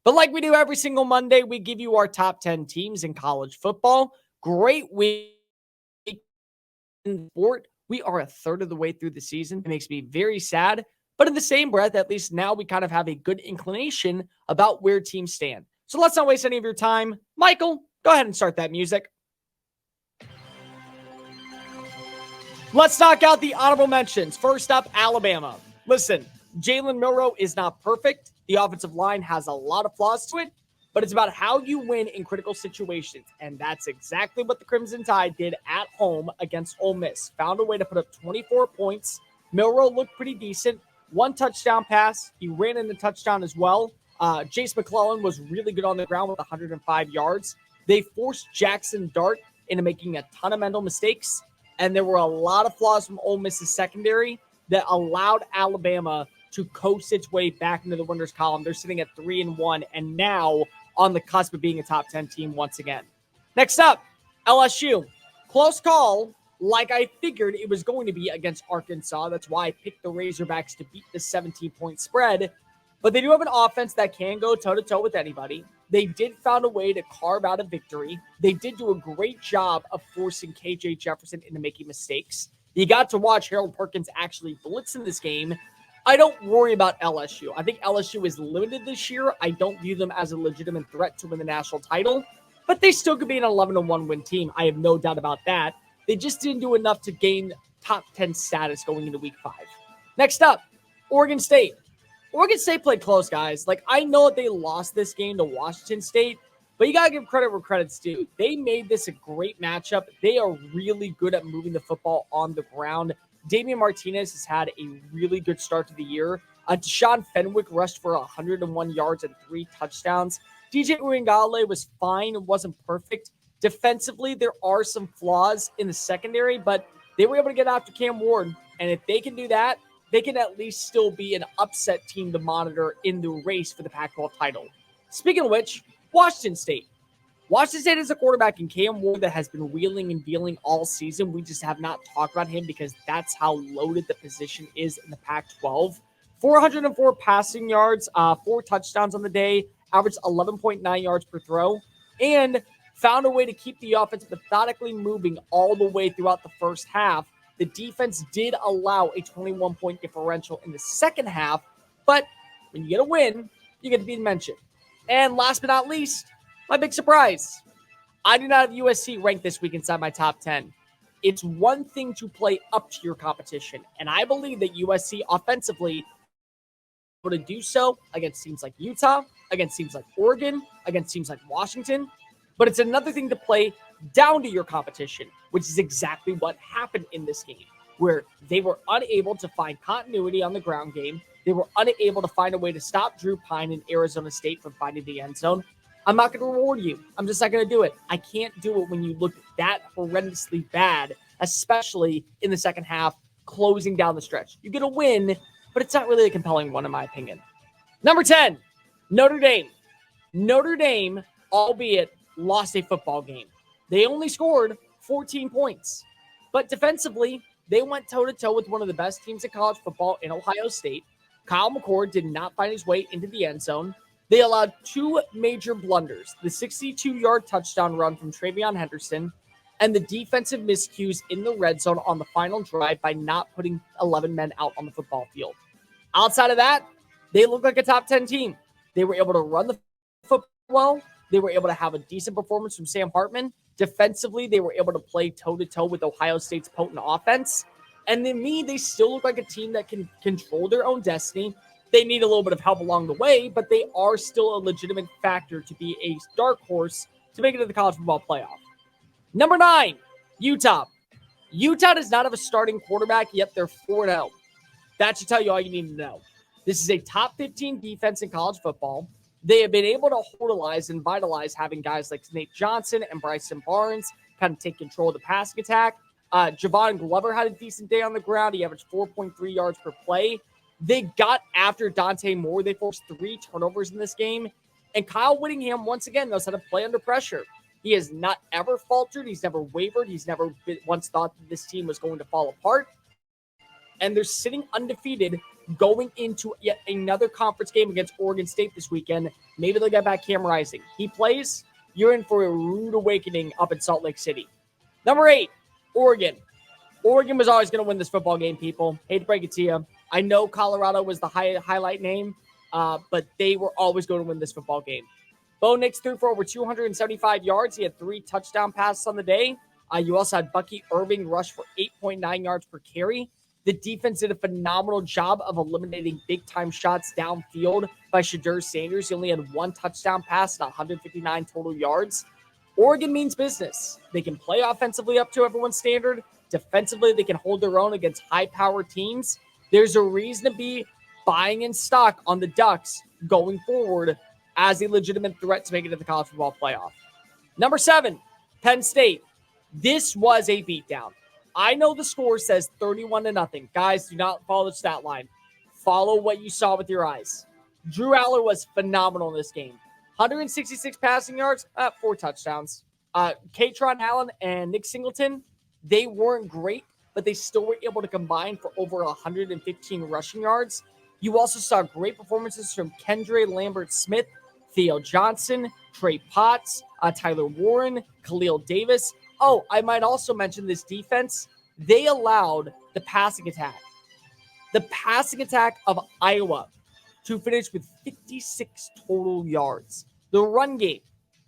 But like we do every single Monday, we give you our top 10 teams in college football. Great week in sport. We are a third of the way through the season. It makes me very sad. But in the same breath, at least now we kind of have a good inclination about where teams stand. So let's not waste any of your time. Michael, go ahead and start that music. Let's knock out the honorable mentions. First up, Alabama. Listen, Jalen Milroe is not perfect. The offensive line has a lot of flaws to it, but it's about how you win in critical situations. And that's exactly what the Crimson Tide did at home against Ole Miss. Found a way to put up 24 points. Milroe looked pretty decent. One touchdown pass. He ran in the touchdown as well. Jace McClellan was really good on the ground with 105 yards. They forced Jackson Dart into making a ton of mental mistakes. And there were a lot of flaws from Ole Miss's secondary that allowed Alabama to coast its way back into the winners column. They're sitting at 3-1 and now on the cusp of being a top 10 team once again. Next up, LSU. Close call, like I figured it was going to be against Arkansas. That's why I picked the Razorbacks to beat the 17-point spread. But they do have an offense that can go toe-to-toe with anybody. They did find a way to carve out a victory. They did do a great job of forcing KJ Jefferson into making mistakes. You got to watch Harold Perkins actually blitz in this game. I don't worry about LSU. I think LSU is limited this year. I don't view them as a legitimate threat to win the national title, but they still could be an 11-1 win team. I have no doubt about that. They just didn't do enough to gain top 10 status going into week 5. Next up, Oregon State. Oregon State played close, guys. I know they lost this game to Washington State, but you got to give credit where credit's due. They made this a great matchup. They are really good at moving the football on the ground. Damian Martinez has had a really good start to the year. Deshaun Fenwick rushed for 101 yards and 3 touchdowns. DJ Uyunglele was fine. It wasn't perfect. Defensively, there are some flaws in the secondary, but they were able to get after Cam Ward. And if they can do that, they can at least still be an upset team to monitor in the race for the Pac-12 title. Speaking of which, Washington State. Washington State is a quarterback in Cam Ward that has been wheeling and dealing all season. We just have not talked about him because that's how loaded the position is in the Pac-12. 404 passing yards, 4 touchdowns on the day, averaged 11.9 yards per throw, and found a way to keep the offense methodically moving all the way throughout the first half. The defense did allow a 21-point differential in the second half, but when you get a win, you get to be mentioned. And last but not least, my big surprise. I do not have USC ranked this week inside my top 10. It's one thing to play up to your competition, and I believe that USC offensively will do so against teams like Utah, against teams like Oregon, against teams like Washington. But it's another thing to play down to your competition, which is exactly what happened in this game, where they were unable to find continuity on the ground game. They were unable to find a way to stop Drew Pine in Arizona State from finding the end zone. I'm not going to reward you. I'm just not going to do it. I can't do it when you look that horrendously bad, especially in the second half, closing down the stretch. You get a win, but it's not really a compelling one in my opinion. Number 10, Notre Dame. Notre Dame, albeit lost a football game. They only scored 14 points. But defensively, they went toe-to-toe with one of the best teams in college football in Ohio State. Kyle McCord did not find his way into the end zone. They allowed 2 major blunders, the 62-yard touchdown run from Travion Henderson and the defensive miscues in the red zone on the final drive by not putting 11 men out on the football field. Outside of that, they look like a top 10 team. They were able to run the football well. They were able to have a decent performance from Sam Hartman. Defensively, they were able to play toe-to-toe with Ohio State's potent offense. And to me, they still look like a team that can control their own destiny. They need a little bit of help along the way, but they are still a legitimate factor to be a dark horse to make it to the college football playoff. Number 9, Utah. Utah does not have a starting quarterback, yet they're 4-0. That should tell you all you need to know. This is a top 15 defense in college football. They have been able to vitalize and vitalize having guys like Nate Johnson and Bryson Barnes kind of take control of the passing attack. Javon Glover had a decent day on the ground. He averaged 4.3 yards per play. They got after Dante Moore. They forced 3 turnovers in this game. And Kyle Whittingham, once again, knows how to play under pressure. He has not ever faltered. He's never wavered. He's never once thought that this team was going to fall apart. And they're sitting undefeated going into yet another conference game against Oregon State this weekend. Maybe they'll get back Cam Rising. He plays, you're in for a rude awakening up in Salt Lake City. Number 8, Oregon. Oregon was always going to win this football game, people. Hate to break it to you. I know Colorado was the highlight name, but they were always going to win this football game. Bo Nix threw for over 275 yards. He had 3 touchdown passes on the day. You also had Bucky Irving rush for 8.9 yards per carry. The defense did a phenomenal job of eliminating big-time shots downfield by Shedeur Sanders. He only had 1 touchdown pass and 159 total yards. Oregon means business. They can play offensively up to everyone's standard. Defensively, they can hold their own against high-powered teams. There's a reason to be buying in stock on the Ducks going forward as a legitimate threat to make it to the college football playoff. Number 7, Penn State. This was a beatdown. I know the score says 31-0. Guys, do not follow the stat line. Follow what you saw with your eyes. Drew Aller was phenomenal in this game. 166 passing yards, 4 touchdowns. Katron Allen and Nick Singleton, they weren't great, but they still were able to combine for over 115 rushing yards. You also saw great performances from Kendre Lambert-Smith, Theo Johnson, Trey Potts, Tyler Warren, Khalil Davis. Oh, I might also mention this defense. They allowed the passing attack of Iowa to finish with 56 total yards. The run game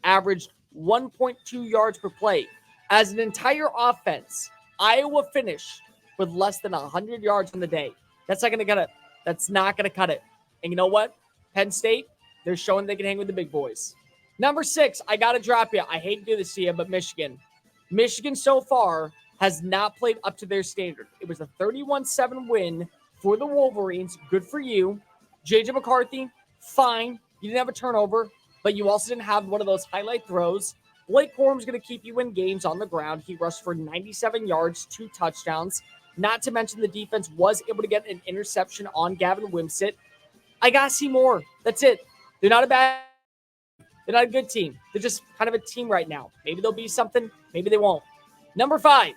averaged 1.2 yards per play. As an entire offense, Iowa finished with less than 100 yards on the day. That's not going to cut it. That's not going to cut it. And you know what? Penn State, they're showing they can hang with the big boys. Number 6, I got to drop you. I hate to do this to you, but Michigan. Michigan so far has not played up to their standard. It was a 31-7 win for the Wolverines. Good for you. J.J. McCarthy, fine. You didn't have a turnover, but you also didn't have one of those highlight throws. Blake Corum's going to keep you in games on the ground. He rushed for 97 yards, 2 touchdowns. Not to mention the defense was able to get an interception on Gavin Wimsatt. I got to see more. That's it. They're not a good team. They're just kind of a team right now. Maybe they'll be something. Maybe they won't. Number 5,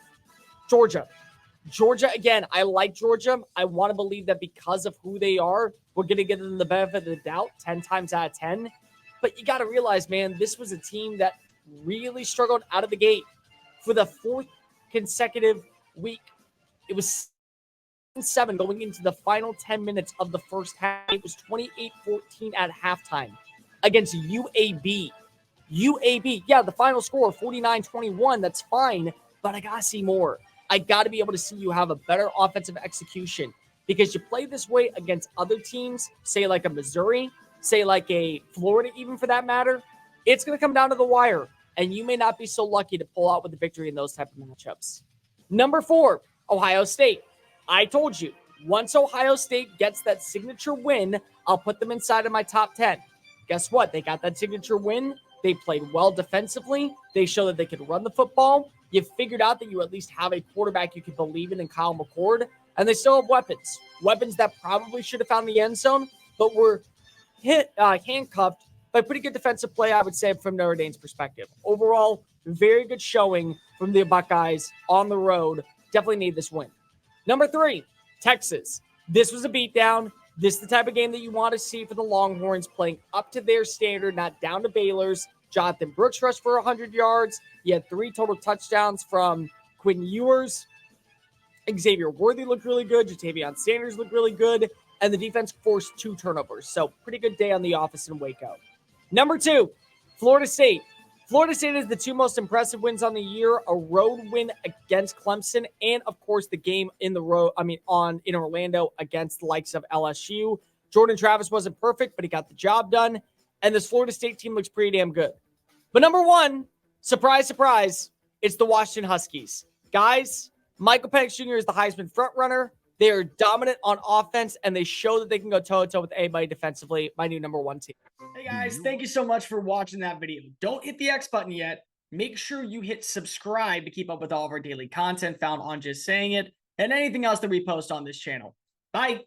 Georgia. Georgia, again, I like Georgia. I want to believe that because of who they are, we're going to give them the benefit of the doubt 10 times out of 10. But you got to realize, man, this was a team that really struggled out of the gate. For the 4th consecutive week, it was 7 going into the final 10 minutes of the first half. It was 28-14 at halftime against UAB. UAB, yeah, the final score, 49-21, that's fine, but I got to see more. I got to be able to see you have a better offensive execution because you play this way against other teams, say like a Missouri, say like a Florida even for that matter, it's going to come down to the wire, and you may not be so lucky to pull out with the victory in those type of matchups. Number 4, Ohio State. I told you, once Ohio State gets that signature win, I'll put them inside of my top 10. Guess what? They got that signature win. They played well defensively. They showed that they could run the football. You figured out that you at least have a quarterback you can believe in Kyle McCord, and they still have weapons. Weapons that probably should have found the end zone, but were handcuffed by pretty good defensive play, I would say, from Notre Dame's perspective. Overall, very good showing from the Buckeyes on the road. Definitely need this win. Number 3, Texas. This was a beatdown. This is the type of game that you want to see for the Longhorns, playing up to their standard, not down to Baylor's. Jonathan Brooks rushed for 100 yards. He had 3 total touchdowns from Quinn Ewers. Xavier Worthy looked really good. Jatavion Sanders looked really good. And the defense forced 2 turnovers. So pretty good day on the office in Waco. Number 2, Florida State. Florida State is the 2 most impressive wins on the year, a road win against Clemson, and of course the game in Orlando against the likes of LSU. Jordan Travis wasn't perfect, but he got the job done. And this Florida State team looks pretty damn good. But number 1, surprise, surprise, it's the Washington Huskies. Guys, Michael Penix Jr. is the Heisman frontrunner. They are dominant on offense, and they show that they can go toe-to-toe with anybody defensively. My new number 1 team. Hey, guys, thank you so much for watching that video. Don't hit the X button yet. Make sure you hit subscribe to keep up with all of our daily content found on Just Saying It and anything else that we post on this channel. Bye.